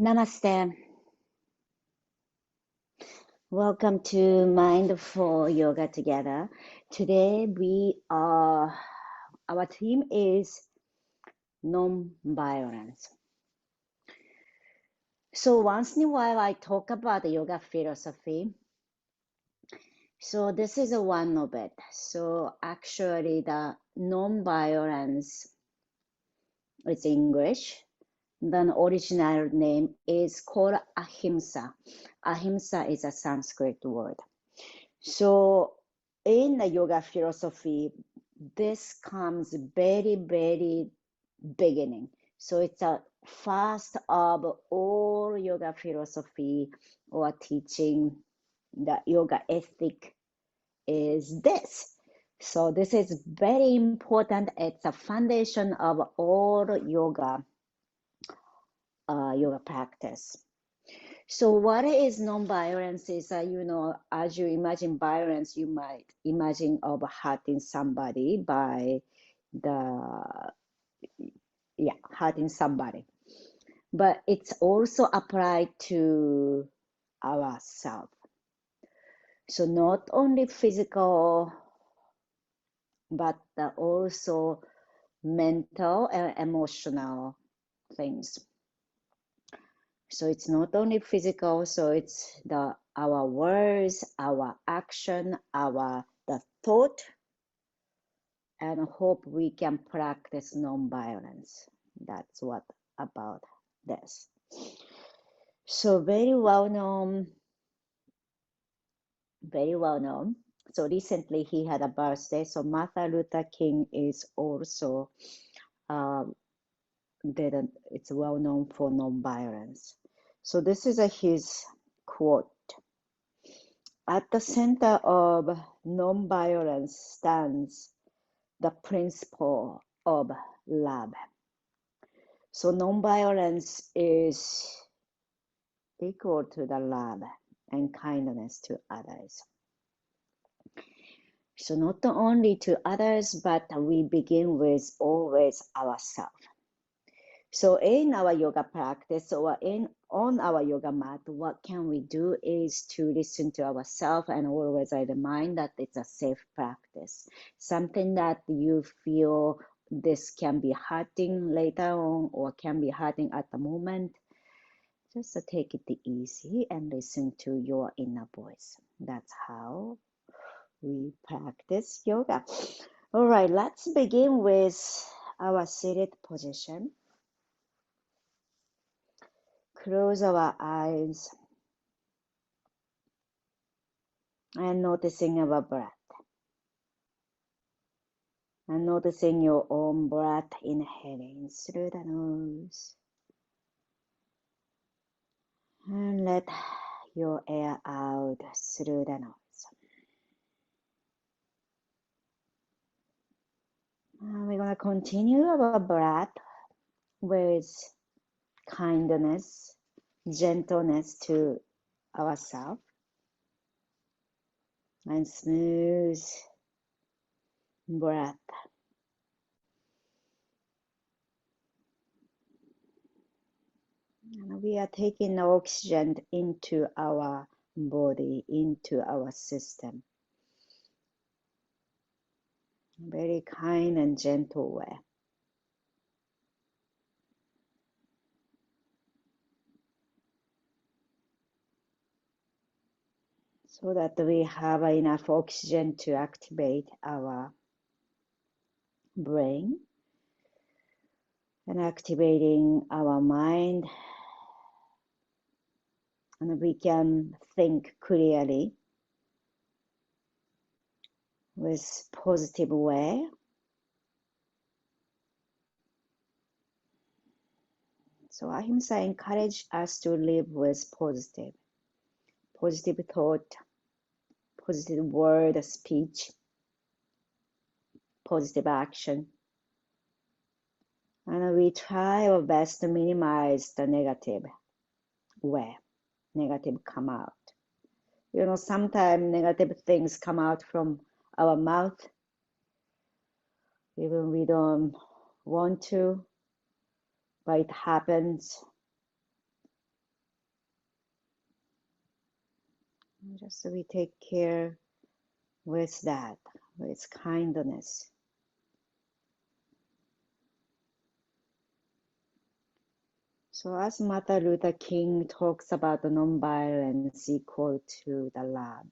Namaste. Welcome to Mindful Yoga Together. Today our theme is non-violence. So once in a while I talk about the yoga philosophy. So this is one of it. So actually the non-violence, it's English. The original name is called Ahimsa. Ahimsa is a Sanskrit word. So in the yoga philosophy, this comes very, very beginning. So it's a first of all yoga philosophy or teaching. The yoga ethic is this. So this is very important. It's a foundation of all yoga practice. So what is non-violence is, as you imagine violence, you might imagine of hurting somebody by hurting somebody. But it's also applied to ourselves. So not only physical, but also mental and emotional things. So it's not only physical, so it's our words, our action, the thought, and hope we can practice non-violence. That's what about this. So very well known. So recently he had a birthday. So Martin Luther King is also it's well known for non-violence. So this is his quote. At the center of non-violence stands the principle of love. So non-violence is equal to the love and kindness to others. So not only to others, but we begin with always ourselves. So in our yoga practice or on our yoga mat, what can we do is to listen to ourselves, and always I remind that it's a safe practice. Something that you feel this can be hurting later on or can be hurting at the moment, just take it easy and listen to your inner voice. That's how we practice yoga. All right, let's begin with our seated position. Close our eyes and noticing our breath. And noticing your own breath inhaling through the nose. And let your air out through the nose. And we're going to continue our breath with kindness, gentleness to ourselves, and smooth breath. And we are taking oxygen into our body, into our system. Very kind and gentle way. So that we have enough oxygen to activate our brain and activating our mind, and we can think clearly with positive way. So Ahimsa encourage us to live with positive thought, positive word, speech, positive action. And we try our best to minimize the negative way, negative come out. Sometimes negative things come out from our mouth, even we don't want to, but it happens. Just we take care with that, with kindness. So as Martin Luther King talks about the nonviolence equal to the love.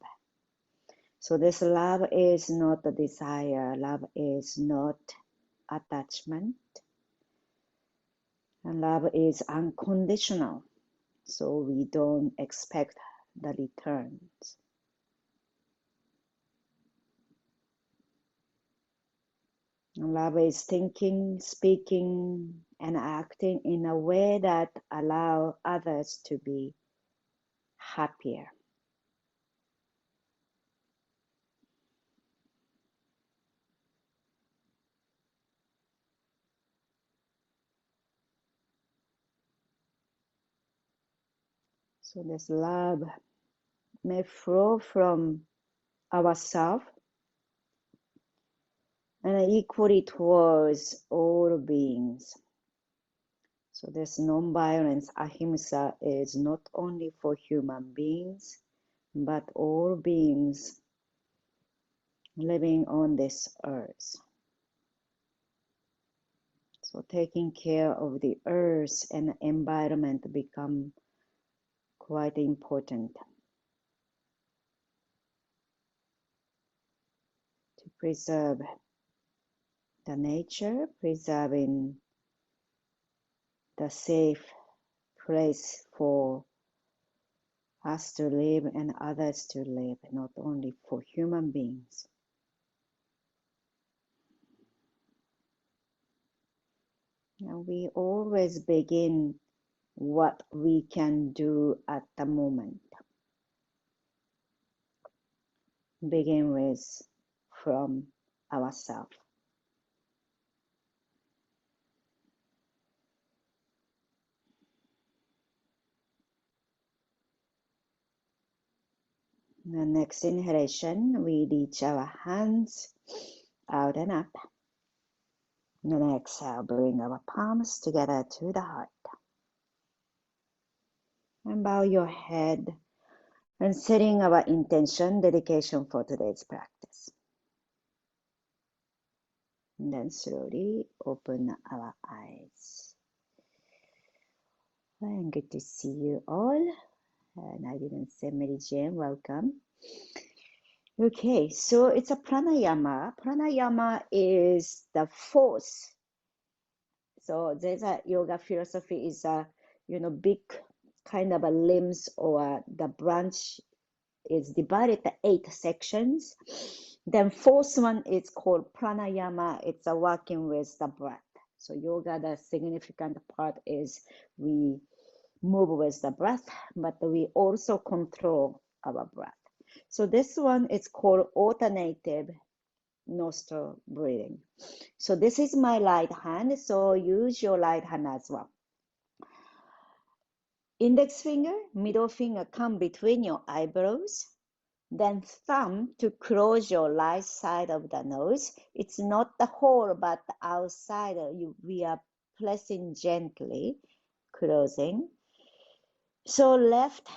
So this love is not the desire, love is not attachment, and love is unconditional. So we don't expect the returns. Love is thinking, speaking, and acting in a way that allow others to be happier. So this love may flow from ourselves and equally towards all beings. So this non-violence, Ahimsa, is not only for human beings, but all beings living on this earth. So taking care of the earth and environment become quite important. To preserve the nature, preserving the safe place for us to live and others to live, not only for human beings. And we always begin what we can do at the moment. Begin with from ourselves. The next inhalation, we reach our hands out and up. And then exhale, bring our palms together to the heart. And bow your head and setting our intention, dedication for today's practice. And then slowly open our eyes. And good to see you all. And I didn't say Mary Jane, welcome. Okay, so it's a pranayama. Pranayama is the fourth. So there's a yoga philosophy is a, big kind of a limbs or the branch is divided to 8 sections. Then fourth one is called pranayama. It's a working with the breath. So yoga, the significant part is we move with the breath, but we also control our breath. So this one is called alternative nostril breathing. So this is my right hand, so use your right hand as well. Index finger, middle finger come between your eyebrows, then thumb to close your right side of the nose. It's not the whole, but the outside we are pressing gently, closing. So left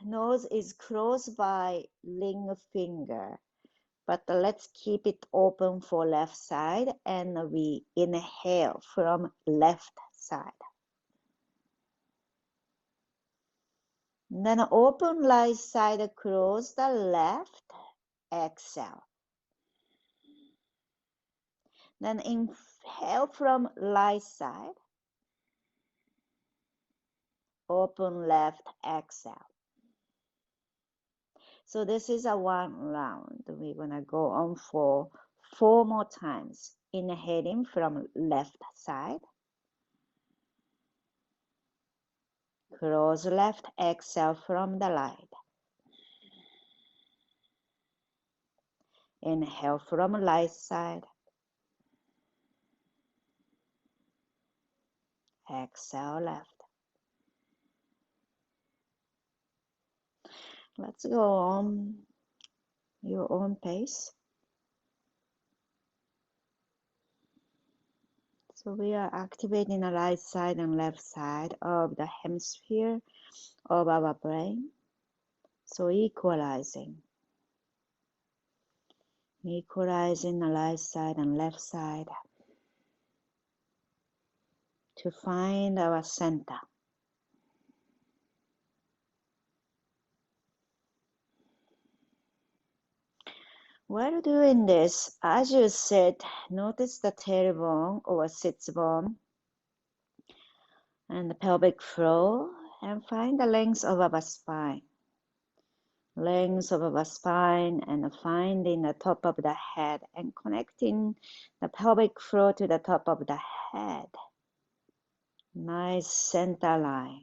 nose is closed by ring finger, but let's keep it open for left side, and we inhale from left side. Then open right side, close the left, exhale. Then inhale from right side, open left, exhale. So this is a 1 round. We're gonna go on for 4 more times. Inhaling from left side, close left, exhale from the right. Inhale from right side, exhale left. Let's go on your own pace. So we are activating the right side and left side of the hemisphere of our brain. So equalizing the right side and left side to find our center. While doing this, as you sit, notice the tailbone or sits bone and the pelvic floor, and find the length of our spine. Length of our spine, and finding the top of the head and connecting the pelvic floor to the top of the head. Nice center line.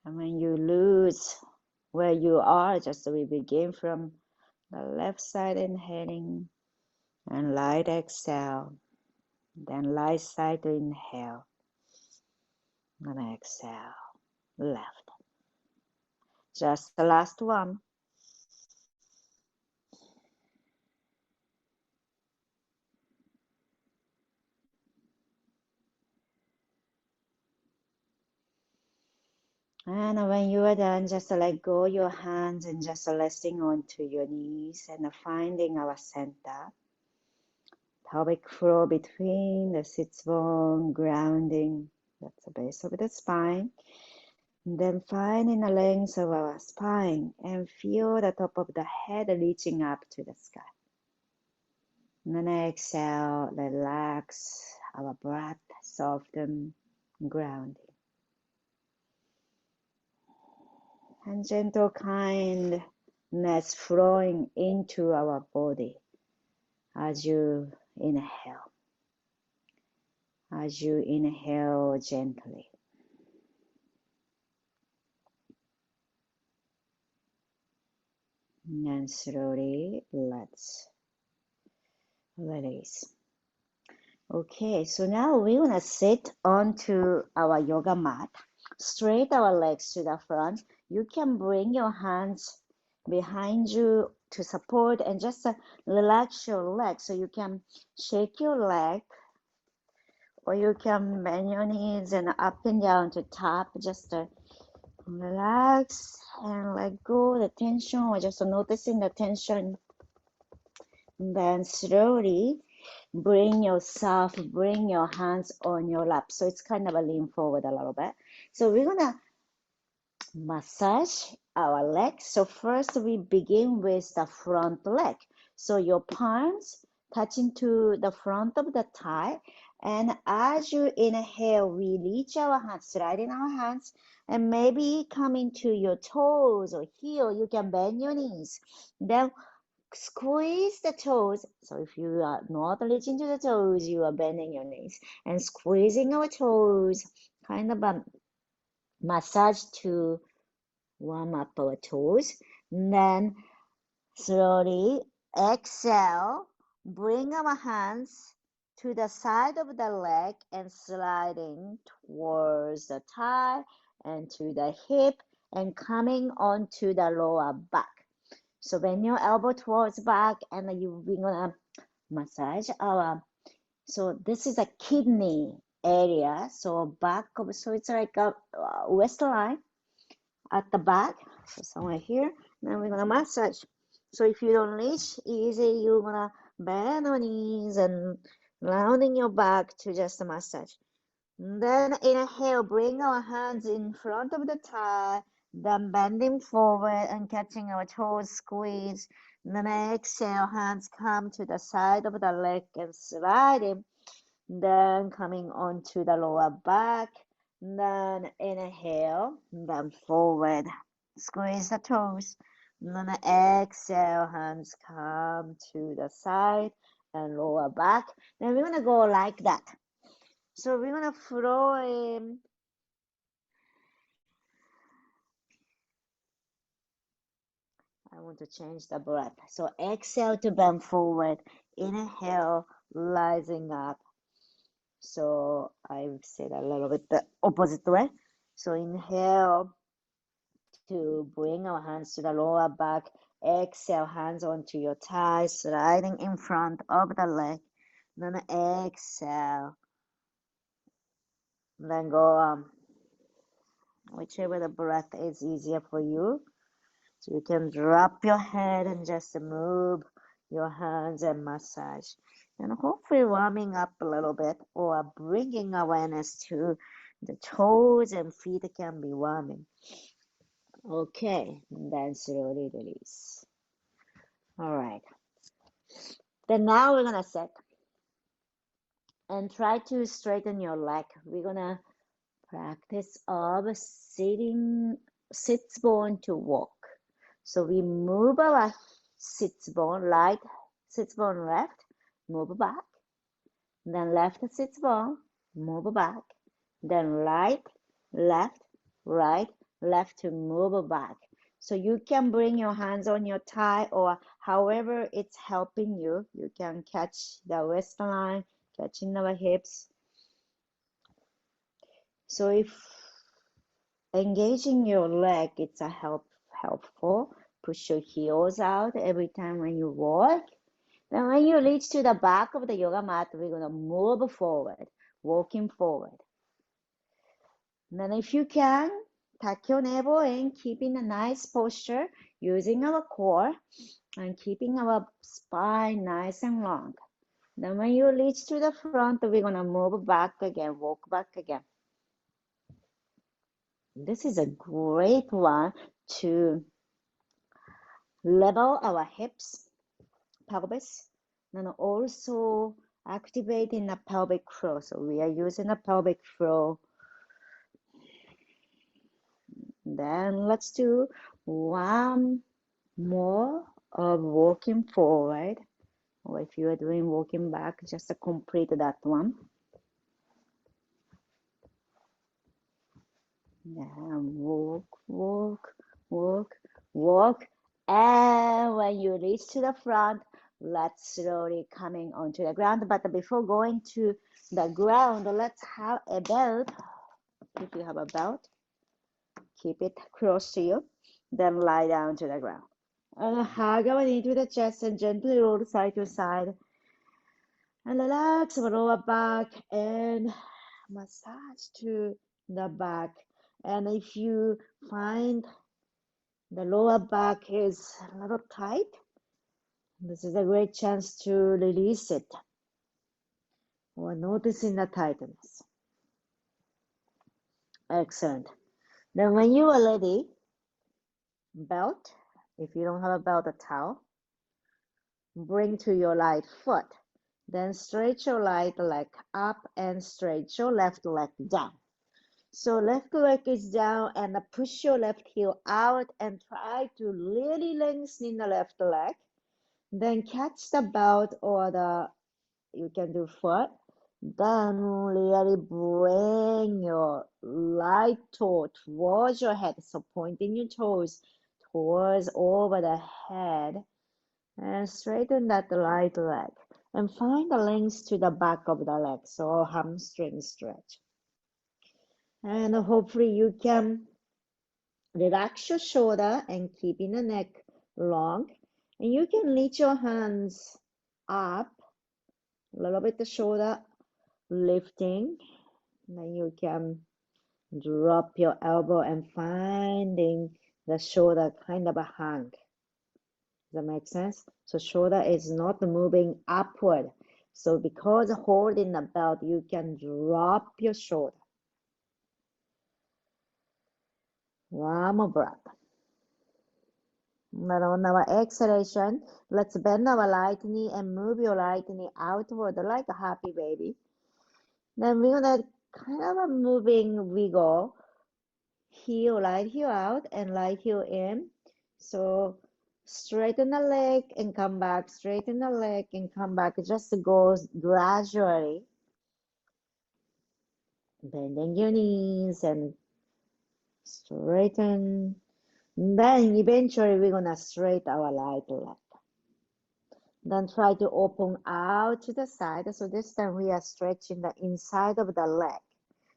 And when you lose where you are, just we begin from the left side inhaling and light exhale, then right side to inhale and exhale, left. Just the last one. And when you are done, just let go your hands and just resting onto your knees and finding our center. Pelvic floor between the sits bone, grounding. That's the base of the spine. And then finding the length of our spine and feel the top of the head reaching up to the sky. And then exhale, relax our breath, soften, grounding. And gentle kindness flowing into our body as you inhale. As you inhale gently. And slowly let's release. Okay, so now we're gonna sit onto our yoga mat. Straight our legs to the front. You can bring your hands behind you to support and just relax your leg. So you can shake your leg, or you can bend your knees and up and down to tap. Just relax and let go the tension, or just noticing the tension. And then slowly bring your hands on your lap. So it's kind of a lean forward a little bit. So we're gonna massage our legs. So first we begin with the front leg. So your palms touching to the front of the thigh. And as you inhale, we reach our hands, sliding our hands, and maybe coming to your toes or heel. You can bend your knees. Then squeeze the toes. So if you are not reaching to the toes, you are bending your knees and squeezing our toes, kind of a massage to warm up our toes. And then slowly exhale, bring our hands to the side of the leg and sliding towards the thigh and to the hip and coming onto the lower back. So bend your elbow towards back, and we're gonna massage so this is a kidney area. So so it's like a waistline at the back. So somewhere here. Then we're gonna massage. So if you don't reach easy, you're gonna bend your knees and rounding your back to just massage. And then inhale, bring our hands in front of the thigh, then bending forward and catching our toes, squeeze. And then exhale, hands come to the side of the leg and sliding. Then coming onto the lower back. Then inhale, bend forward, squeeze the toes. And then exhale, hands come to the side and lower back. Then we're gonna go like that. So we're gonna flow in. I want to change the breath. So exhale to bend forward. Inhale, rising up. So I've said a little bit the opposite way. So inhale to bring our hands to the lower back. Exhale, hands onto your thighs, sliding in front of the leg. Then exhale. Then go whichever the breath is easier for you. So you can drop your head and just move your hands and massage. And hopefully warming up a little bit or bringing awareness to the toes and feet can be warming. Okay, then slowly release. All right. Then now we're gonna sit and try to straighten your leg. We're gonna practice of sits bone to walk. So we move our sits bone, right sits bone left, move back, then left sits bone, move back, then right, left, right, left to move back. So you can bring your hands on your thigh or however it's helping you. You can catch the waistline, catching our hips. So if engaging your leg, it's helpful. Push your heels out every time when you walk. Then when you reach to the back of the yoga mat, we're going to move forward, walking forward. And then if you can, tuck your navel in, keeping a nice posture, using our core and keeping our spine nice and long. Then when you reach to the front, we're going to move back again, walk back again. This is a great one to level our hips, pelvis, and also activating the pelvic floor. So we are using the pelvic floor. Then let's do one more of walking forward. Or if you are doing walking back, just to complete that one. Then walk, walk, walk, walk. And when you reach to the front, let's slowly coming onto the ground. But before going to the ground, let's have a belt. If you have a belt, keep it close to you. Then lie down to the ground. And hug our knee to the chest and gently roll side to side. And relax our lower back and massage to the back. And if you find the lower back is a little tight, this is a great chance to release it or noticing the tightness. Excellent. Then when you are ready, belt, if you don't have a belt, a towel, bring to your right foot. Then stretch your right leg up and stretch your left leg down. So left leg is down and push your left heel out and try to really lengthen the left leg. Then catch the belt or you can do foot. Then really bring your right toe towards your head. So pointing your toes towards over the head and straighten that right leg. And find the length to the back of the leg. So hamstring stretch. And hopefully you can relax your shoulder and keeping the neck long. And you can reach your hands up, a little bit the shoulder lifting. Then you can drop your elbow and finding the shoulder kind of a hang. Does that make sense? So shoulder is not moving upward. So because holding the belt, you can drop your shoulder. One more breath. Then on our exhalation, let's bend our right knee and move your right knee outward like a happy baby. Then we're gonna kind of a moving wiggle, right heel out and right heel in. So straighten the leg and come back, straighten the leg and come back. It just goes gradually. Bending your knees and straighten. Then eventually we're gonna straighten our right leg. Then try to open out to the side. So this time we are stretching the inside of the leg.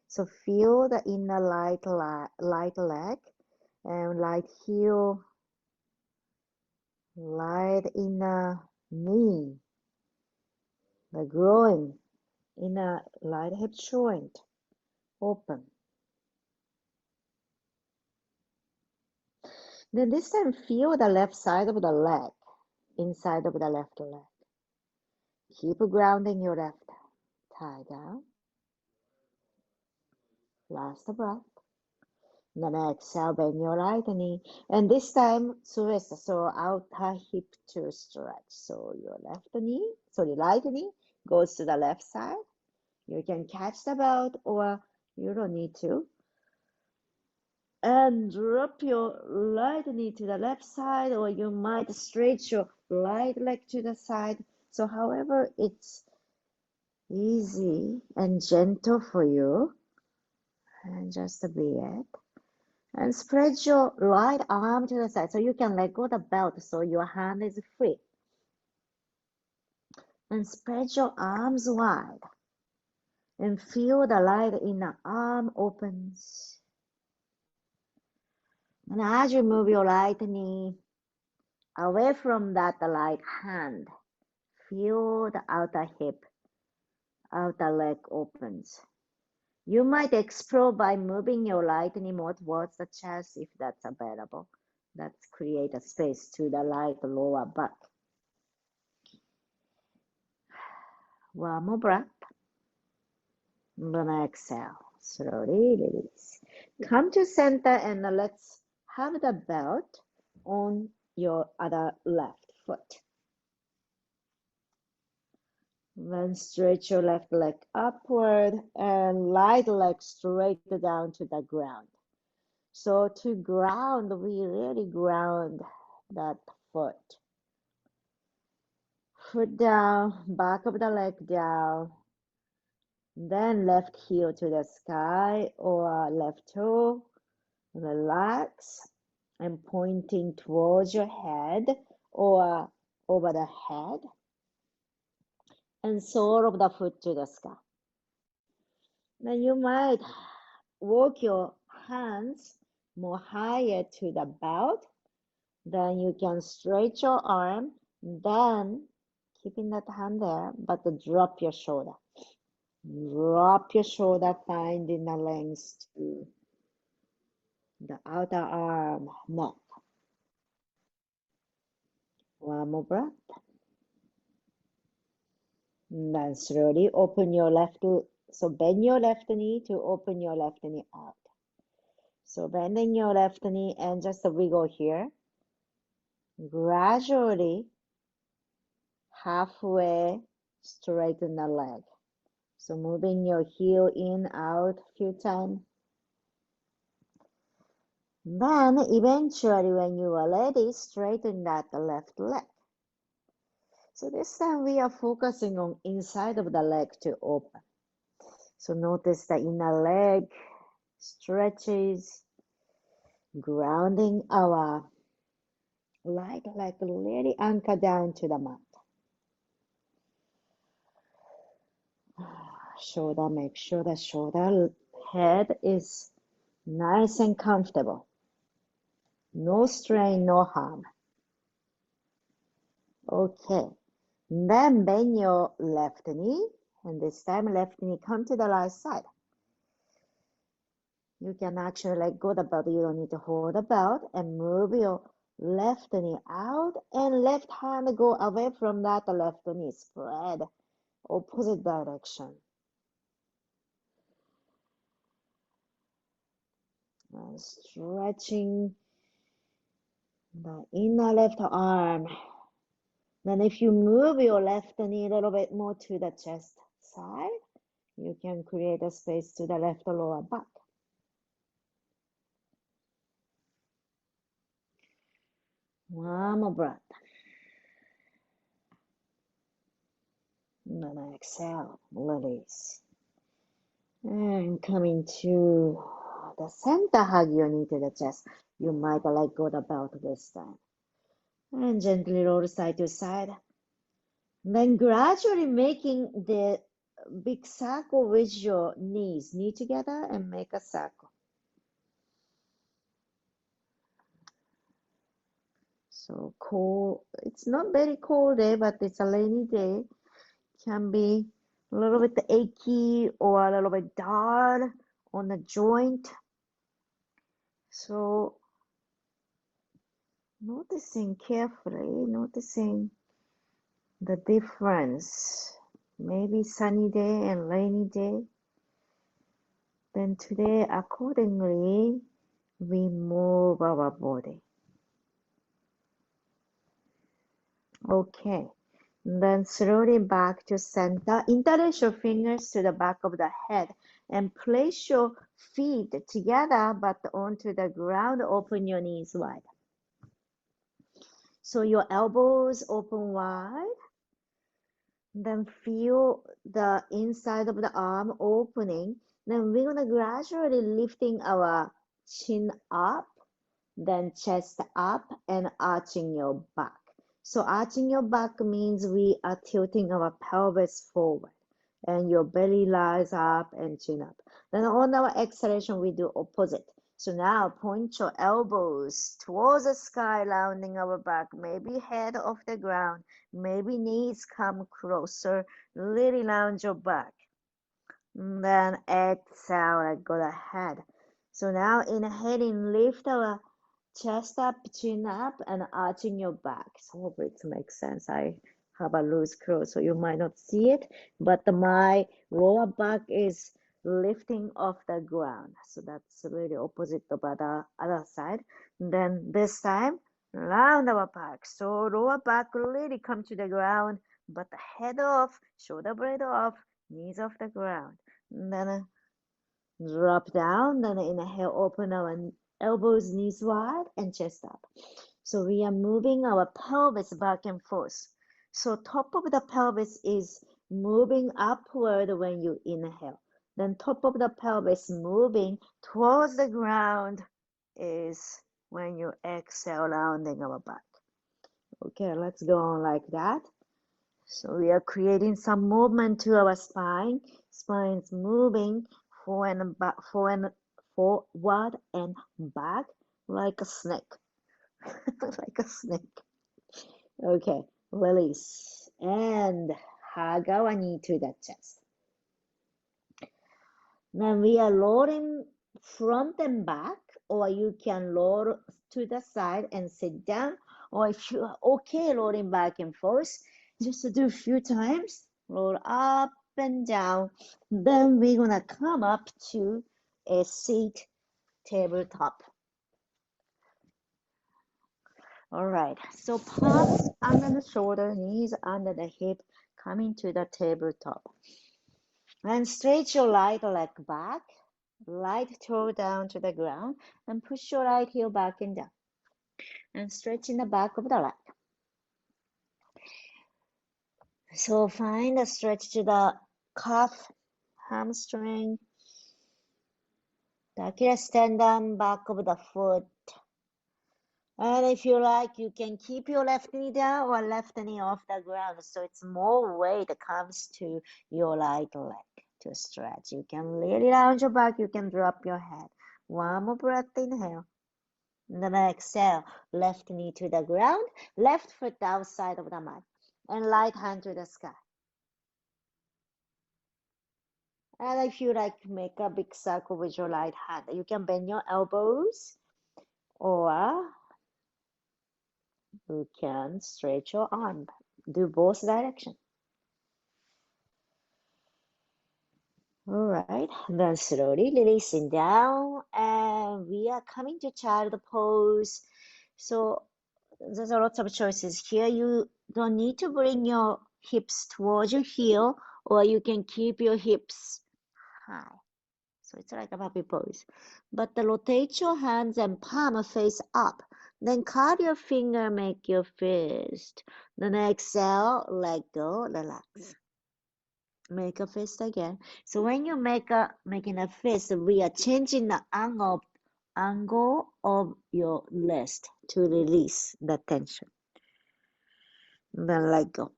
So feel the inner right leg And right heel, right inner knee, the groin, inner right hip joint, open. Then this time feel the left side of the leg, inside of the left leg. Keep grounding your left thigh down. Last breath. Then exhale, bend your right knee. And this time, twist. So outer hip to stretch. So your right knee goes to the left side. You can catch the belt or you don't need to. And drop your right knee to the left side, or you might stretch your right leg to the side. So however it's easy and gentle for you, and just be it. And spread your right arm to the side so you can let go the belt so your hand is free. And spread your arms wide and feel the right inner arm opens. And as you move your right knee away from that right hand, feel the outer hip, outer leg opens. You might explore by moving your right knee more towards the chest if that's available. Let's create a space to the right lower back. One more breath. Then exhale. Slowly release. Come to center and let's have the belt on your other left foot. Then stretch your left leg upward and right leg straight down to the ground. So to ground, we really ground that foot. Foot down, back of the leg down. Then left heel to the sky or left toe. Relax and pointing towards your head or over the head. And sole of the foot to the sky. Then you might walk your hands more higher to the belt. Then you can stretch your arm. Then keeping that hand there, but drop your shoulder. Drop your shoulder, finding the length to the outer arm, neck. One more breath. Then slowly open your left, so bend your left knee to open your left knee out. So bending your left knee and just wiggle here. Gradually, halfway straighten the leg. So moving your heel in, out a few times. Then eventually when you are ready, straighten that left leg. So this time we are focusing on inside of the leg to open. So notice the inner leg stretches, grounding our right leg really anchor down to the mat. Shoulder, make sure the shoulder head is nice and comfortable. No strain, no harm. Okay, then bend your left knee, and this time left knee come to the right side. You can actually let go the belt, you don't need to hold the belt, and move your left knee out, and left hand go away from that left knee, spread opposite direction. And stretching the inner left arm. Then if you move your left knee a little bit more to the chest side, you can create a space to the left lower back. One more breath. And then exhale, release. And coming to the center, hug your knee to the chest. You might let go the belt this time. And gently roll side to side. Then gradually making the big circle with your knees. Knee together and make a circle. So cold, it's not very cold day, but it's a rainy day. Can be a little bit achy or a little bit dull on the joint. So noticing carefully, noticing the difference. Maybe sunny day and rainy day. Then today, accordingly, we move our body. Okay. Then slowly back to center. Interlace your fingers to the back of the head and place your feet together but onto the ground. Open your knees wide. So your elbows open wide. Then feel the inside of the arm opening. Then we're going to gradually lifting our chin up, then chest up and arching your back. So arching your back means we are tilting our pelvis forward and your belly lies up and chin up. Then on our exhalation, we do opposite. So now point your elbows towards the sky, rounding our back, maybe head off the ground, maybe knees come closer, really round your back. And then exhale, let go the head. So now inhaling, lift our chest up, chin up, and arching your back. So hopefully it makes sense. I have a loose clothes, so you might not see it, but my lower back is lifting off the ground. So that's really opposite of the other side. And then this time, round our back. So lower back really come to the ground, but the head off, shoulder blade off, knees off the ground. And then drop down, then inhale, open our elbows, knees wide, and chest up. So we are moving our pelvis back and forth. So top of the pelvis is moving upward when you inhale. Then top of the pelvis moving towards the ground is when you exhale, rounding our back. Okay, let's go on like that. So we are creating some movement to our spine. Spine's moving forward and back, forward and back like a snake. Like a snake. Okay, release. And hug our knee to the chest. Then we are rolling front and back, or you can roll to the side and sit down, or if you are okay rolling back and forth, just do a few times, roll up and down. Then we're gonna come up to a seat tabletop. All right, so palms under the shoulder, knees under the hip, coming to the tabletop. And stretch your right leg back, right toe down to the ground, and push your right heel back and down. And stretch in the back of the leg. So find a stretch to the calf, hamstring, the Achilles tendon, back of the foot. And if you like, you can keep your left knee down or left knee off the ground. So it's more weight that comes to your right leg to stretch. You can really round your back. You can drop your head. One more breath, inhale. And then exhale, left knee to the ground, left foot outside of the mat, and right hand to the sky. And if you like, make a big circle with your right hand. You can bend your elbows, or you can stretch your arm. Do both directions. All right, then slowly releasing down, and we are coming to child pose. So there's a lot of choices here. You don't need to bring your hips towards your heel, or you can keep your hips high. So it's like a puppy pose. But rotate your hands and palm face up. Then curl your finger, make your fist. Then exhale, let go, relax. Make a fist again. So when you making a fist, we are changing the angle of your wrist to release the tension. Then let go.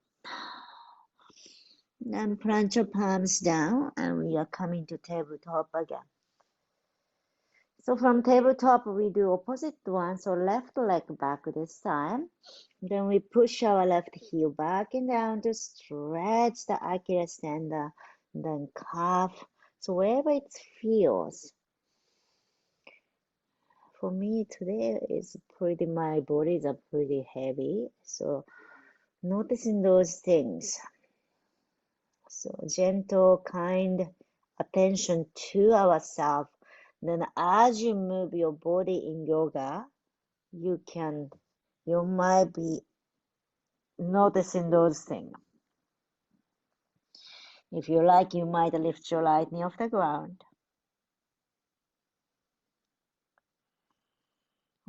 Then plant your palms down, and we are coming to tabletop again. So from tabletop, we do opposite one. So left leg back this time. Then we push our left heel back and down to stretch the Achilles tendon, then calf. So wherever it feels. For me today is pretty, my bodies are pretty heavy. So noticing those things. So gentle, kind attention to ourselves. Then as you move your body in yoga, you might be noticing those things. If you like, you might lift your right knee off the ground.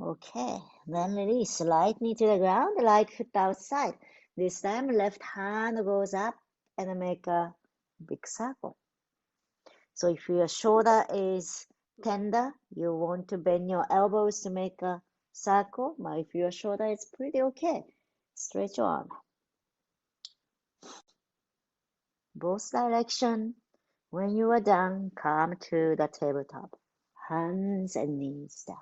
Okay, then release. Right knee to the ground, right foot outside. This time, left hand goes up and make a big circle. So if your shoulder is tender, you want to bend your elbows to make a circle. But if your shoulder is pretty okay, stretch your arm. Both direction. When you are done, come to the tabletop. Hands and knees down.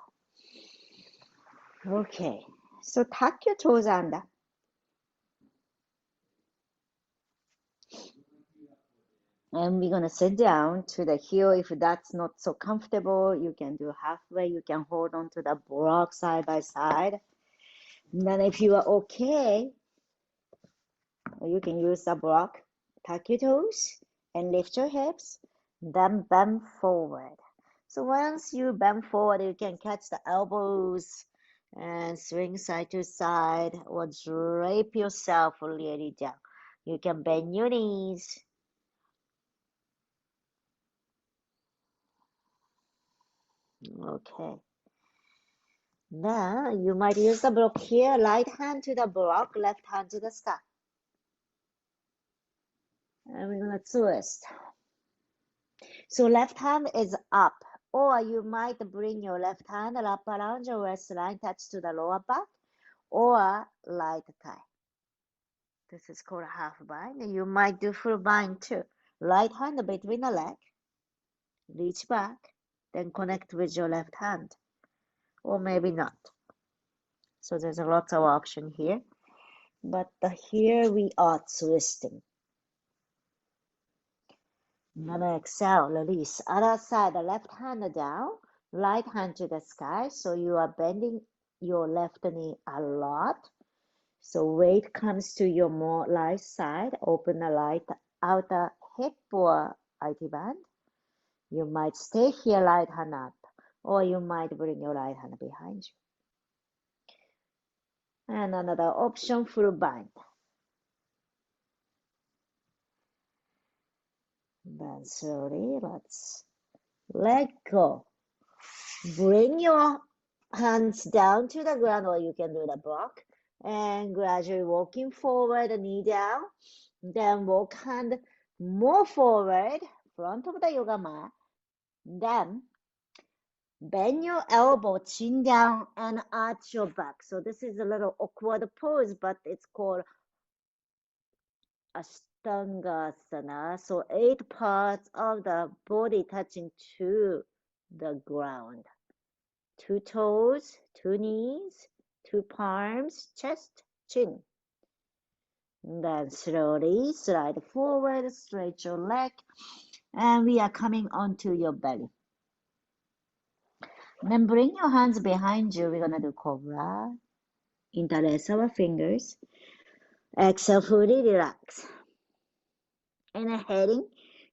Okay, so tuck your toes under. And we're gonna sit down to the heel. If that's not so comfortable, you can do halfway. You can hold on to the block side by side. And then if you are okay, you can use the block. Tuck your toes and lift your hips. Then bend forward. So once you bend forward, you can catch the elbows and swing side to side or drape yourself really down. You can bend your knees. Okay. Now you might use the block here. Right hand to the block, left hand to the sky. And we're gonna twist. So left hand is up. Or you might bring your left hand up around your waistline, touch to the lower back, or light thigh. This is called a half bind. You might do full bind too. Right hand between the leg, reach back, then connect with your left hand, or maybe not. So there's a lot of option here. But here we are twisting. Now exhale, release. Other side, the left hand down, right hand to the sky. So you are bending your left knee a lot. So weight comes to your more right side. Open the right outer hip or IT band. You might stay here, right hand up, or you might bring your right hand behind you. And another option, full bind. Then slowly, let's let go. Bring your hands down to the ground, or you can do the block. And gradually walking forward, knee down. Then walk hand more forward, front of the yoga mat. Then bend your elbow, chin down, and arch your back. So this is a little awkward pose, but it's called Ashtangasana. So 8 parts of the body touching to the ground. 2 toes, 2 knees, 2 palms, chest, chin. Then slowly slide forward, stretch your leg, and we are coming onto your belly. Then bring your hands behind you. We're gonna do cobra. Interlace our fingers. Exhale, fully relax. Inhaling,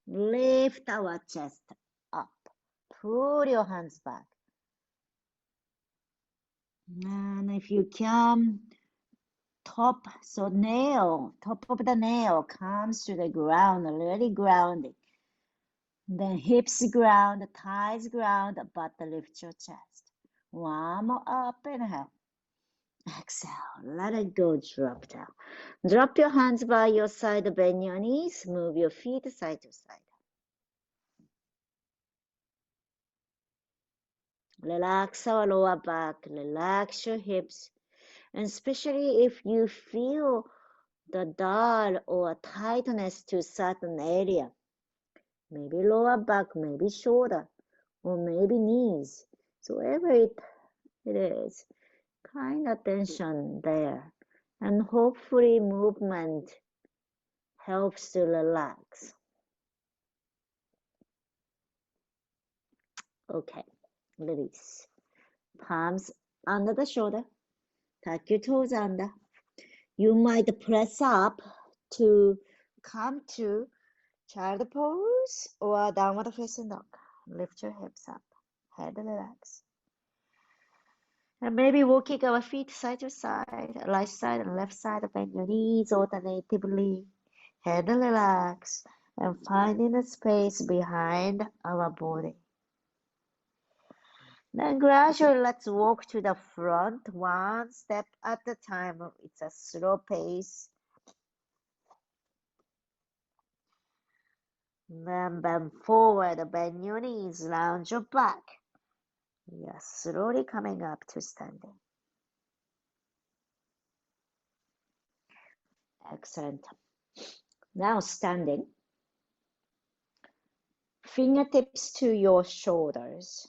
lift our chest up. Pull your hands back. And if you can, top of the nail comes to the ground, really grounding. Then hips ground, thighs ground, but lift your chest. One more up, inhale. Exhale, let it go, drop down. Drop your hands by your side, bend your knees, move your feet side to side. Relax our lower back, relax your hips, and especially if you feel the dull or tightness to certain area, maybe lower back, maybe shoulder, or maybe knees. So wherever it is, kind attention there. And hopefully movement helps to relax. Okay, release. Palms under the shoulder. Tuck your toes under. You might press up to come to child pose or downward facing dog. Lift your hips up. Head relax. And maybe walking our feet side to side, right side and left side, bend your knees alternatively. Head relax and finding a space behind our body. Then gradually let's walk to the front, one step at a time. It's a slow pace. Then bend forward, bend your knees, lounge your back. We are slowly coming up to standing. Excellent. Now standing. Fingertips to your shoulders.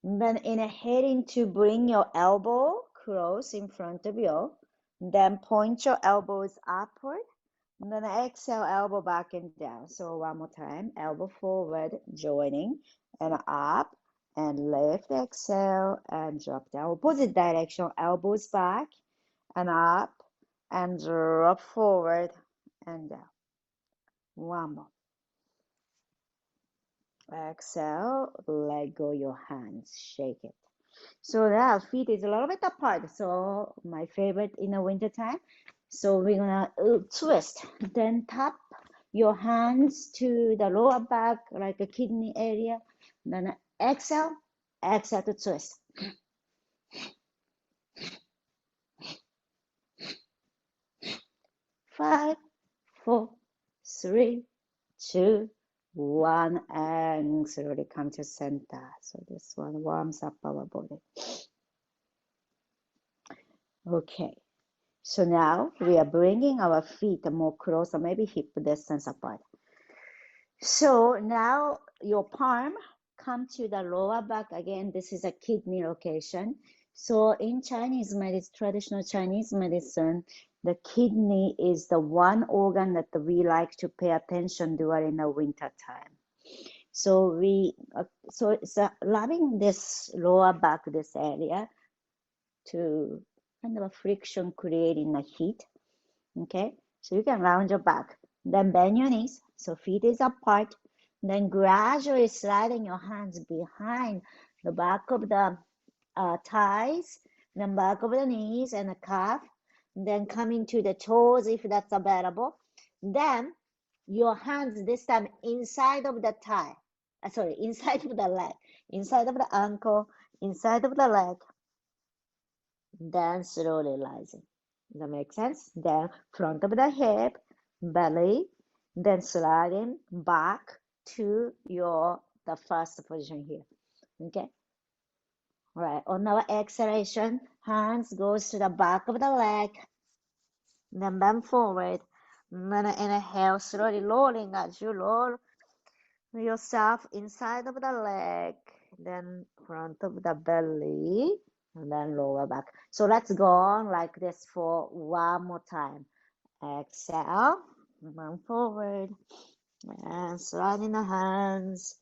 Then inhaling to bring your elbow close in front of you. Then point your elbows upward. And then exhale, elbow back and down. So one more time, elbow forward, joining, and up, and lift, exhale, and drop down. Opposite direction, elbows back, and up, and drop forward, and down. One more. Exhale, let go your hands, shake it. So now feet is a little bit apart. So my favorite in the winter time. So we're gonna twist. Then tap your hands to the lower back, like a kidney area. Then exhale, exhale to twist. 5, 4, 3, 2, 1, and slowly come to center. So this one warms up our body. Okay. So now we are bringing our feet more closer, maybe hip distance apart. So now your palm come to the lower back again. This is a kidney location. So in Chinese medicine, traditional Chinese medicine, the kidney is the one organ that we like to pay attention during the winter time. So it's loving this lower back, this area, to kind of a friction creating the heat. Okay, so you can round your back, then bend your knees, so feet is apart, then gradually sliding your hands behind the back of the thighs, then back of the knees and the calf, then coming to the toes if that's available. Then your hands this time inside of the thigh, inside of the leg, inside of the ankle, inside of the leg, then slowly rising. Does that make sense? Then front of the hip, belly, then sliding back to the first position here. Okay. All right. On our exhalation, hands goes to the back of the leg, then bend forward. Then inhale, slowly rolling as you roll yourself inside of the leg, then front of the belly, and then lower back. So let's go on like this for one more time. Exhale, move forward, and sliding the hands,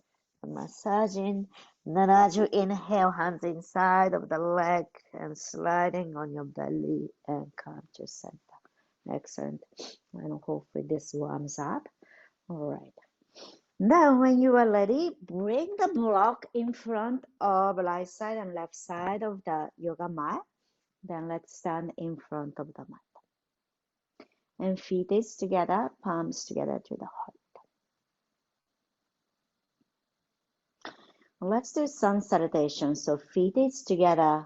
massaging. Then as you inhale, hands inside of the leg and sliding on your belly and come to center. Excellent. And hopefully this warms up. All right. Now, when you are ready, bring the block in front of right side and left side of the yoga mat. Then let's stand in front of the mat. And feet is together, palms together to the heart. Let's do sun salutation. So feet is together,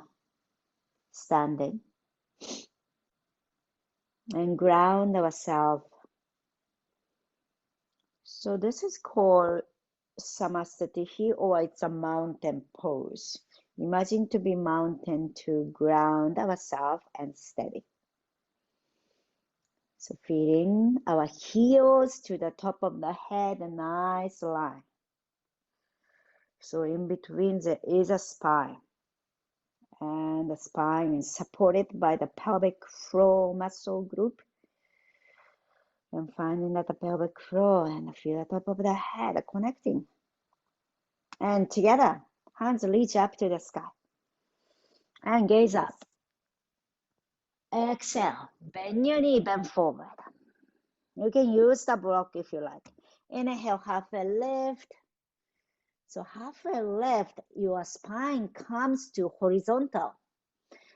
standing. And ground ourselves. So this is called Samastatihi, or it's a mountain pose. Imagine to be mountain to ground ourselves and steady. So feeling our heels to the top of the head, a nice line. So in between there is a spine. And the spine is supported by the pelvic floor muscle group. And finding that the pelvic floor and feel the top of the head connecting. And together, hands reach up to the sky. And gaze up. Exhale, bend your knee, bend forward. You can use the block if you like. Inhale, halfway lift. So halfway lift, your spine comes to horizontal.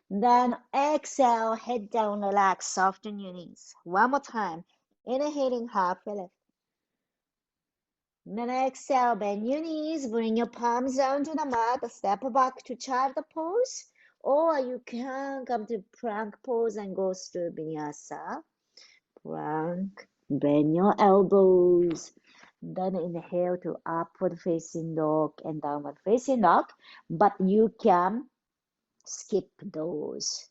Then exhale, head down, relax, soften your knees. One more time. Inhaling, halfway lift. Then exhale, bend your knees, bring your palms down to the mat, step back to child pose. Or you can come to plank pose and go through vinyasa. Plank, bend your elbows. Then inhale to upward facing dog and downward facing dog. But you can skip those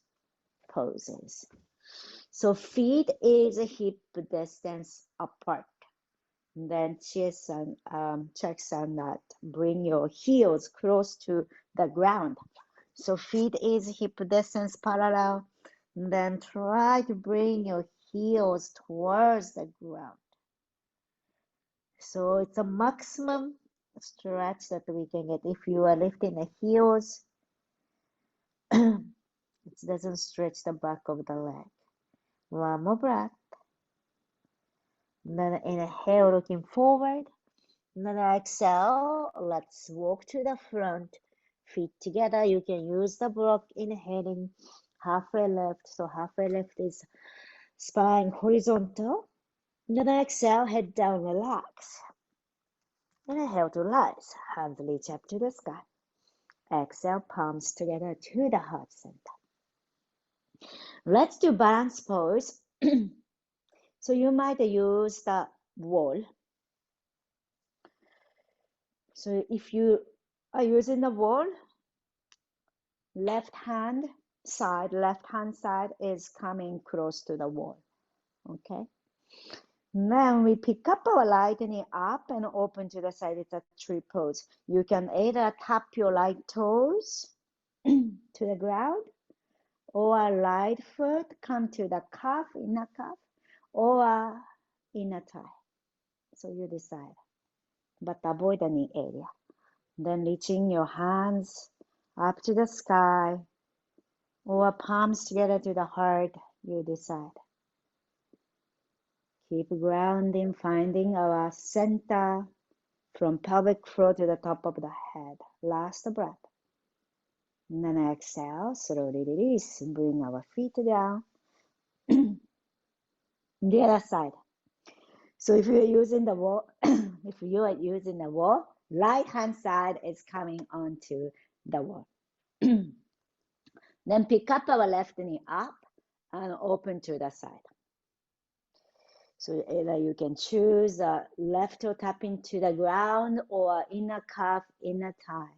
poses. So feet is hip distance apart. Then checks on that. Bring your heels close to the ground. So feet is hip distance parallel. Then try to bring your heels towards the ground. So it's a maximum stretch that we can get. If you are lifting the heels, it doesn't stretch the back of the leg. One more breath. Then inhale, looking forward. Then exhale, let's walk to the front. Feet together. You can use the block, inhaling, halfway lift. So halfway lift is spine horizontal. Then exhale, head down, relax. Inhale to rise. Hands reach up to the sky. Exhale, palms together to the heart center. Let's do balance pose. So you might use the wall. So if you are using the wall, left hand side is coming close to the wall. Okay. Then we pick up our right knee up and open to the side. It's a tree pose. You can either tap your right toes to the ground, or right foot come to the calf, inner calf, or inner thigh. So you decide, but avoid the knee area. Then reaching your hands up to the sky, or palms together to the heart, you decide. Keep grounding, finding our center from pelvic floor to the top of the head. Last breath. And then exhale, slowly release. Bring our feet down. The other side. So if you're using the wall, right hand side is coming onto the wall. Then pick up our left knee up and open to the side. So either you can choose left toe tapping to the ground or inner calf, inner thigh.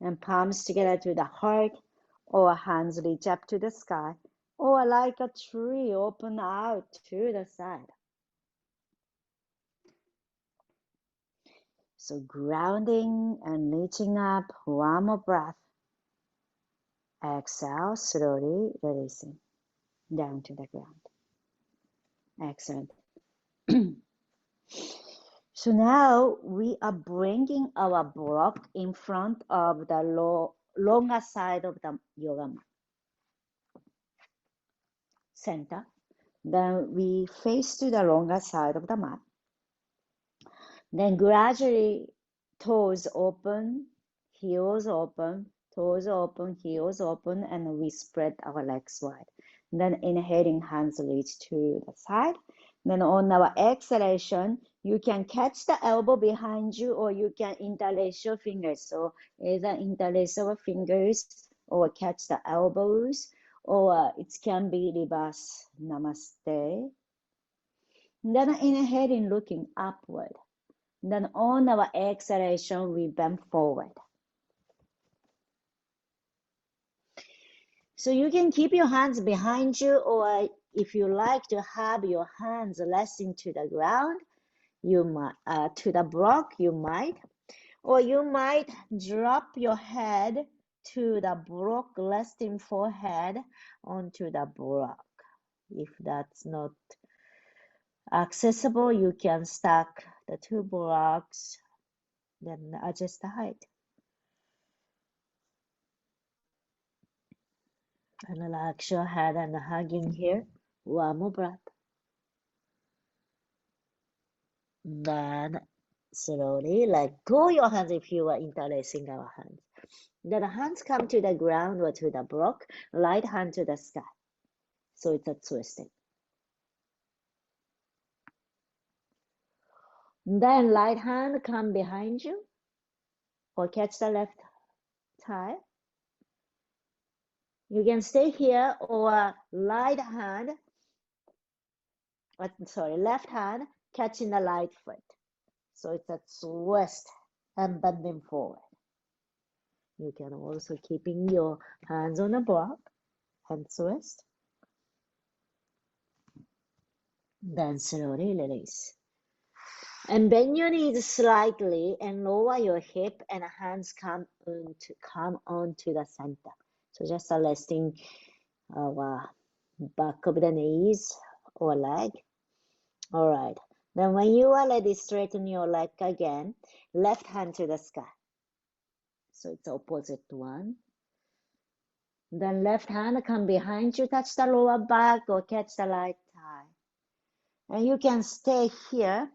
And palms together to the heart, or hands reach up to the sky, or like a tree open out to the side. So grounding and reaching up, one more breath. Exhale, slowly releasing down to the ground. Excellent. So now we are bringing our block in front of the longer side of the yoga mat. Center. Then we face to the longer side of the mat. Then gradually toes open, heels open, toes open, heels open, and we spread our legs wide. Then inhaling, hands reach to the side. Then on our exhalation, you can catch the elbow behind you, or you can interlace your fingers. So either interlace our fingers or catch the elbows, or it can be reverse namaste. Then inhaling, looking upward. Then on our exhalation, we bend forward. So you can keep your hands behind you, or if you like to have your hands resting to the ground, you might to the block, you might. Or you might drop your head to the block, resting forehead onto the block. If that's not accessible, you can stack the two blocks, then adjust the height. And relax your head and hugging here. One more breath. Then slowly let go your hands if you are interlacing our hands. Then the hands come to the ground or to the block, right hand to the sky. So it's a twisting. Then right hand come behind you or catch the left thigh. You can stay here or left hand catching the right foot. So it's a twist and bending forward. You can also keeping your hands on the block and twist. Then slowly release. And bend your knees slightly and lower your hip and hands come onto the center. So just resting our back of the knees or leg. All right. Then when you are ready, straighten your leg again. Left hand to the sky. So it's opposite one. Then left hand come behind you, touch the lower back or catch the right thigh. And you can stay here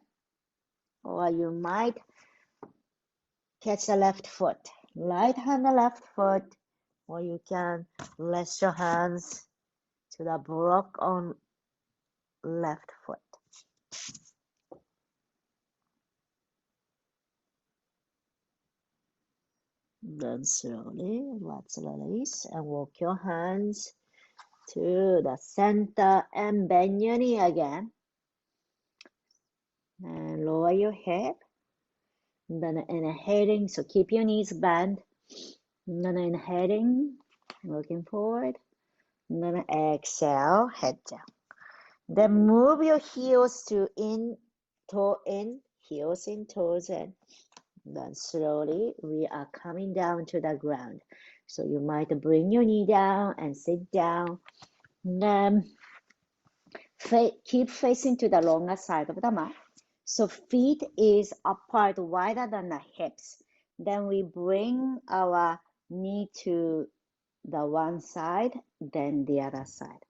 or you might catch the left foot. Right hand the left foot, or you can rest your hands to the block on left foot. Then slowly, let's release and walk your hands to the center and bend your knee again. And lower your hip. Then inhaling, so keep your knees bent. Then inhaling, looking forward. Then exhale, head down. Then move your heels to in, toe in, heels in, toes in. Then slowly we are coming down to the ground. So you might bring your knee down and sit down. Then keep facing to the longer side of the mat. So feet is apart wider than the hips. Then we bring our knee to the one side, then the other side.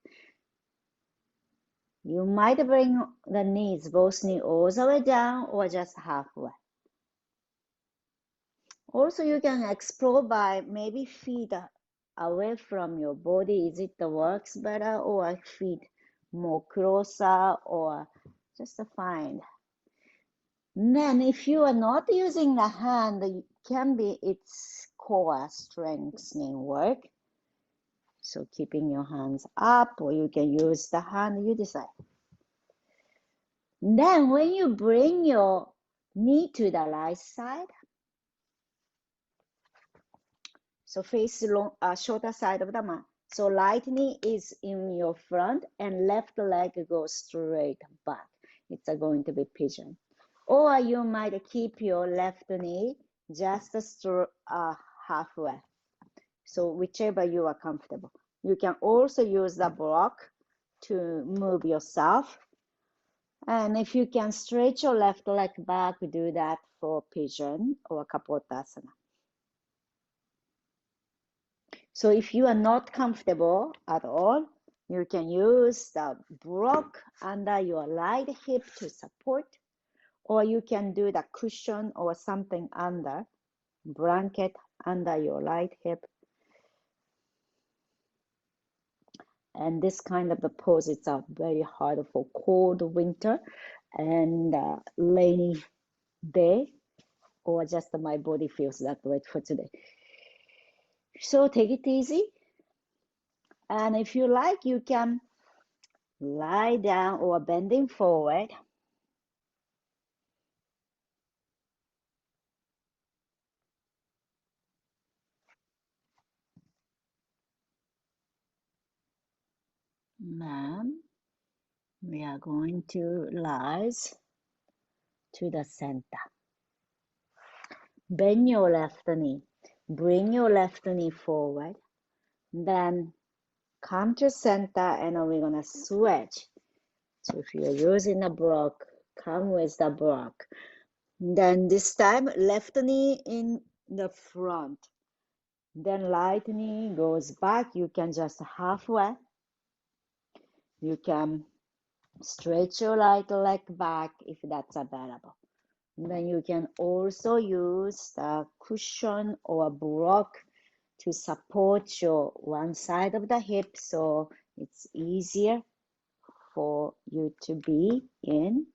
You might bring the knees, both knees all the way down or just halfway. Also, you can explore by maybe feet away from your body. Is it the works better or feet more closer or just to find. Then if you are not using the hand, it can be its core strengthening work. So keeping your hands up or you can use the hand, you decide. Then when you bring your knee to the right side, so face shorter side of the mat. So right knee is in your front and left leg goes straight back. It's going to be pigeon. Or you might keep your left knee just halfway. So whichever you are comfortable. You can also use the block to move yourself. And if you can stretch your left leg back, do that for pigeon or kapotasana. So if you are not comfortable at all, you can use the block under your right hip to support, or you can do the cushion or something under, blanket under your right hip. And this kind of the poses are very hard for cold winter and rainy day, or just my body feels that way for today. So take it easy. And if you like, you can lie down or bending forward. Now we are going to rise to the center. Bend your left knee. Bring your left knee forward. Then come to center and we're going to switch. So if you're using a block, come with the block. Then this time, left knee in the front. Then right knee goes back. You can just halfway. You can stretch your right leg back if that's available. Then you can also use the cushion or block to support your one side of the hip so it's easier for you to be in.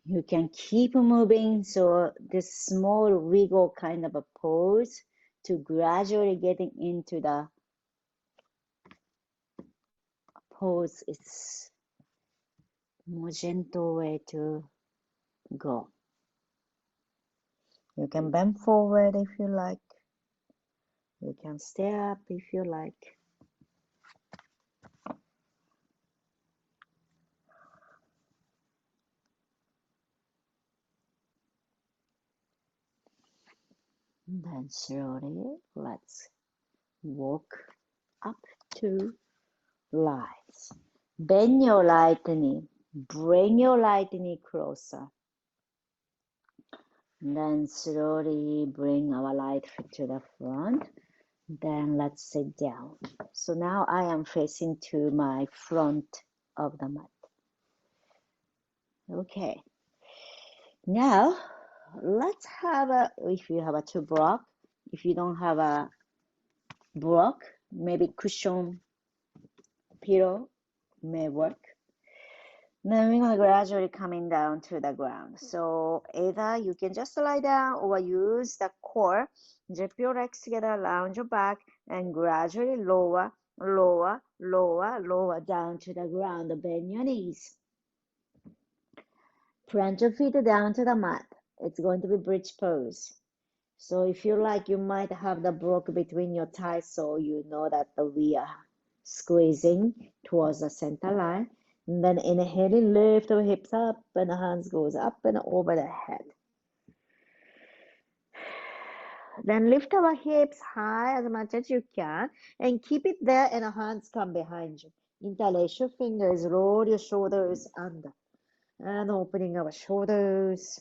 You can keep moving, so this small wiggle kind of a pose to gradually getting into the pose. It's more gentle way to go. You can bend forward if you like. You can stay up if you like. Then slowly, let's walk up to rise. Bend your right knee. Bring your right knee closer. Then slowly bring our right foot to the front. Then let's sit down. So now I am facing to my front of the mat. Okay. Now let's have a, if you have a two block, if you don't have a block, maybe cushion pillow may work. Then we're gonna gradually coming down to the ground. So either you can just lie down or use the core, zip your legs together, lounge your back, and gradually lower, lower, lower, lower down to the ground. Bend your knees. Plant your feet down to the mat. It's going to be bridge pose. So if you like, you might have the block between your thighs so you know that we are squeezing towards the center line. And then inhaling, lift our hips up and the hands goes up and over the head. Then lift our hips high as much as you can and keep it there and the hands come behind you. Interlace your fingers, roll your shoulders under and opening our shoulders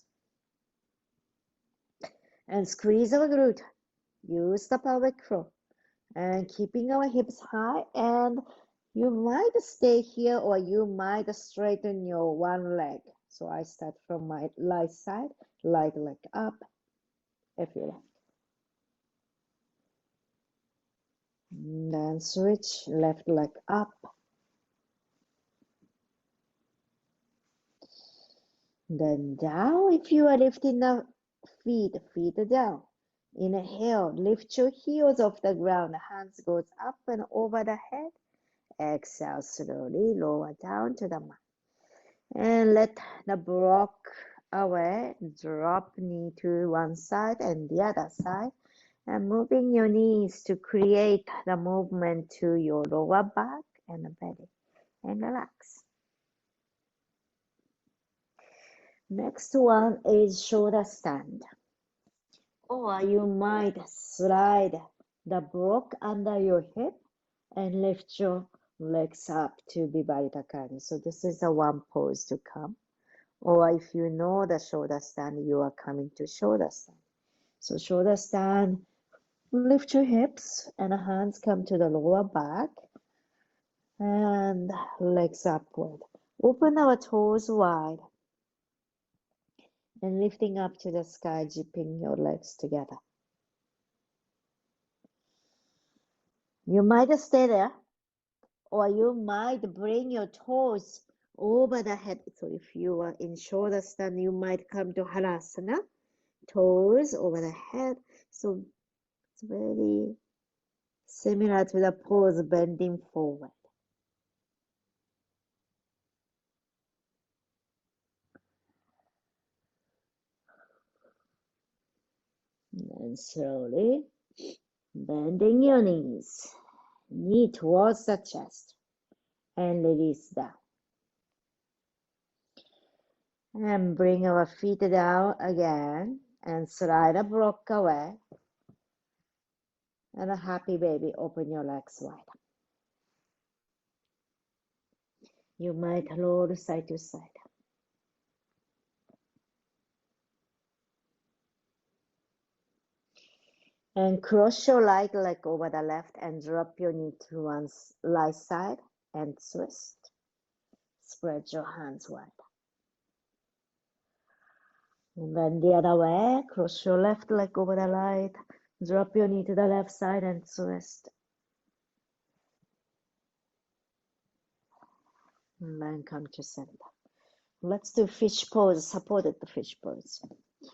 and squeeze our glute. Use the pelvic floor and keeping our hips high, and you might stay here or you might straighten your one leg. So I start from my right side, right leg up if you like. Then switch, left leg up. Then down if you are lifting the feet down. Inhale, lift your heels off the ground, hands goes up and over the head. Exhale, slowly lower down to the mat. And let the block away, drop knee to one side and the other side, and moving your knees to create the movement to your lower back and the belly, and relax. Next one is shoulder stand. Or you might slide the block under your hip and lift your legs up to be bharatanatyam. So this is the one pose to come. Or if you know the shoulder stand, you are coming to shoulder stand. So shoulder stand, lift your hips and hands come to the lower back and legs upward. Open our toes wide and lifting up to the sky, zipping your legs together. You might stay there or you might bring your toes over the head. So if you are in shoulder stand, you might come to harmlessness, toes over the head. So it's very similar to the pose bending forward. And slowly bending your knees, knee towards the chest, and release down. And bring our feet down again and slide the block away. And a happy baby, open your legs wide. You might roll side to side. And cross your right leg over the left and drop your knee to one right side and twist. Spread your hands wide. And then the other way, cross your left leg over the right, drop your knee to the left side and twist. And then come to center. Let's do fish pose, supported fish pose.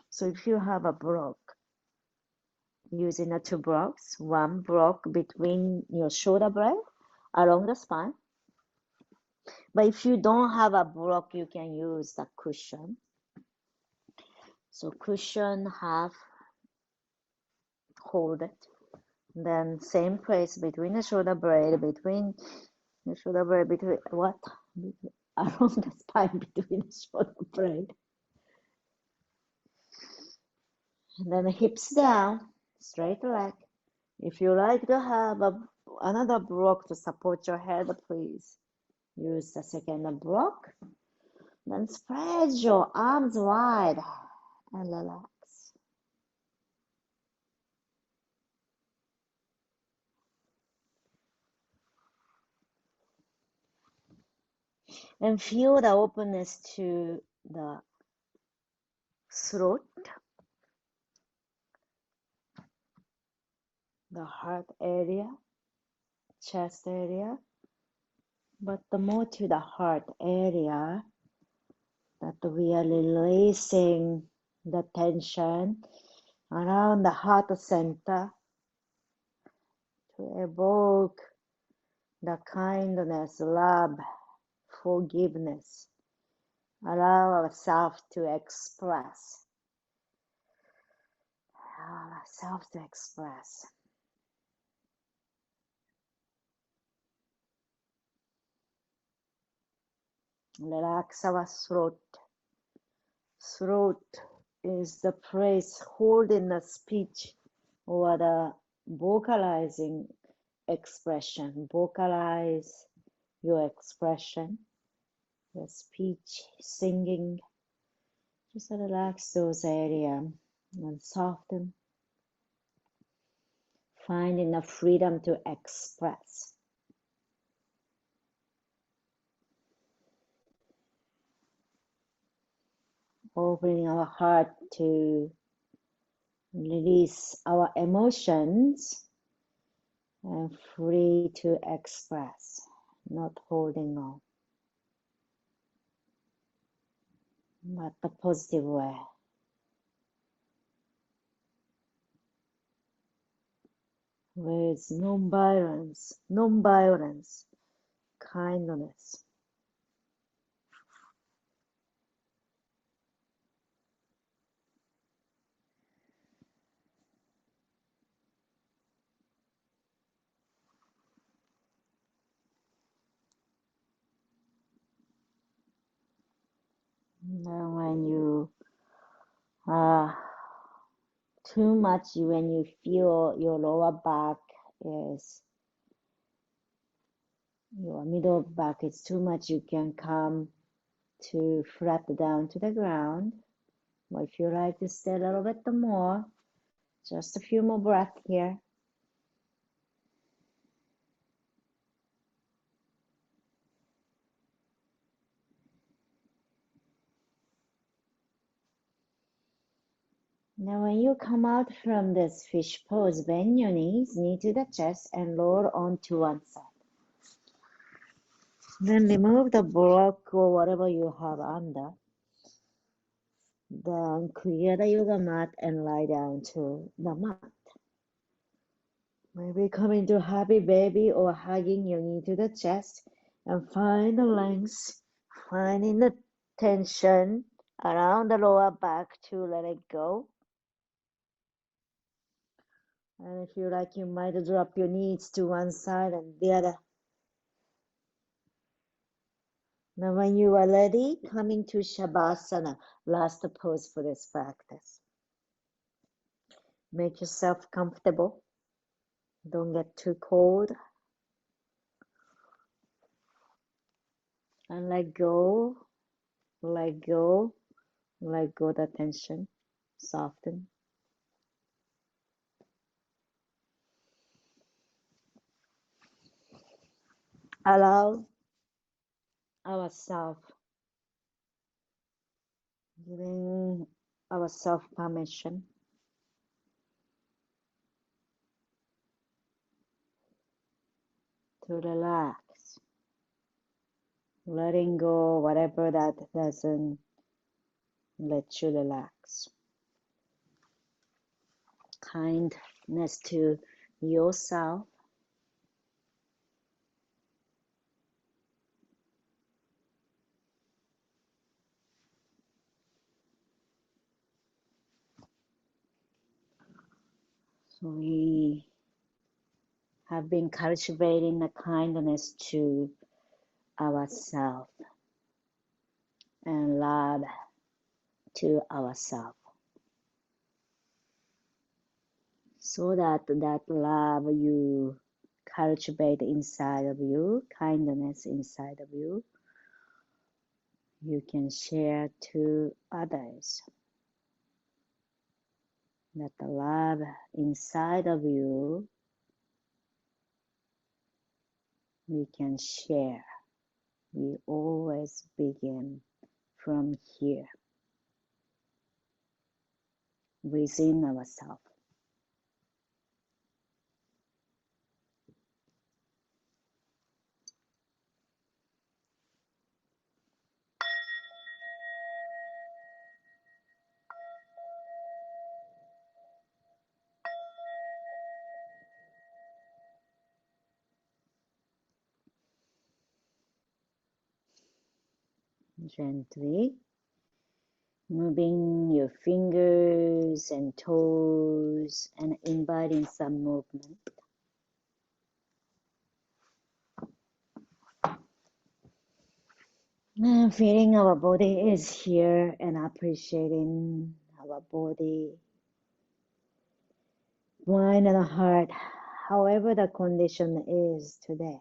So if you have a block, using the two blocks, one block between your shoulder blade along the spine. But if you don't have a block, you can use the cushion. So cushion half, hold it. Then same place between the shoulder blade, between what? Along the spine between the shoulder blade. And then the hips down, straight leg. If you like to have another block to support your head, please use the second block. Then spread your arms wide and relax. And feel the openness to the throat, the heart area, chest area, but the more to the heart area, that we are releasing the tension around the heart center to evoke the kindness, love, forgiveness. Allow ourselves to express. Allow ourselves to express. Relax our throat. Throat is the place holding the speech or the vocalizing expression. Vocalize your expression, your speech, singing. Just relax those areas and soften. Finding the freedom to express. Opening our heart to release our emotions and free to express, not holding on, but the positive way. With non-violence, kindness. Now when you too much, when you feel your lower back is, your middle back is too much, you can come to flat down to the ground. Or if you like to stay a little bit more, just a few more breaths here. Now when you come out from this fish pose, bend your knees, knee to the chest, and roll onto one side. Then remove the block or whatever you have under. Then clear the yoga mat and lie down to the mat. Maybe come into happy baby or hugging your knee to the chest and find the length, finding the tension around the lower back to let it go. And if you like, you might drop your knees to one side and the other. Now when you are ready, coming to Shavasana, last pose for this practice. Make yourself comfortable. Don't get too cold. And let go, let go, let go the tension. Soften. Allow ourselves, giving ourselves permission to relax, letting go whatever that doesn't let you relax. Kindness to yourself. So we have been cultivating the kindness to ourselves and love to ourselves, so that love you cultivate inside of you, kindness inside of you, you can share to others. That the love inside of you, we can share. We always begin from here, within ourselves. Gently moving your fingers and toes and inviting some movement. And feeling our body is here and appreciating our body, mind and heart, however the condition is today,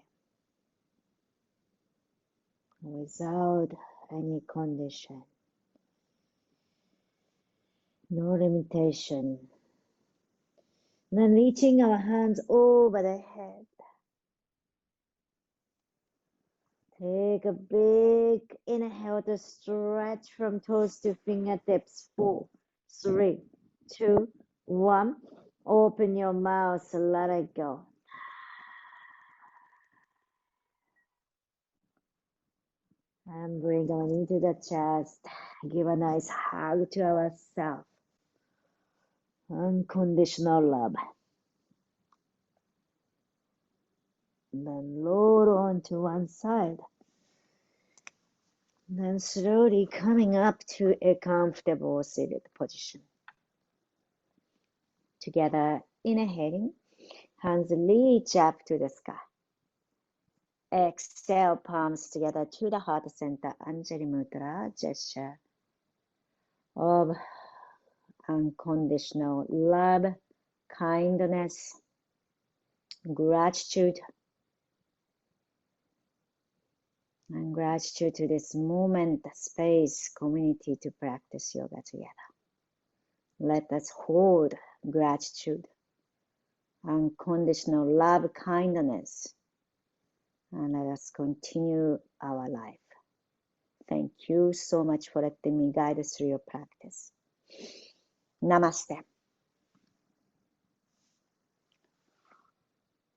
without any condition, no limitation. Then reaching our hands over the head. Take a big inhale to stretch from toes to fingertips. 4, 3, 2, 1. Open your mouth, let it go. And bring on into the chest. Give a nice hug to ourselves. Unconditional love. Then lower onto one side. Then slowly coming up to a comfortable seated position. Together, inhaling, hands reach up to the sky. Exhale, palms together to the heart center, Anjali Mudra, gesture of unconditional love, kindness, gratitude, and gratitude to this moment, space, community to practice yoga together. Let us hold gratitude, unconditional love, kindness, and let us continue our life. Thank you so much for letting me guide us through your practice. Namaste.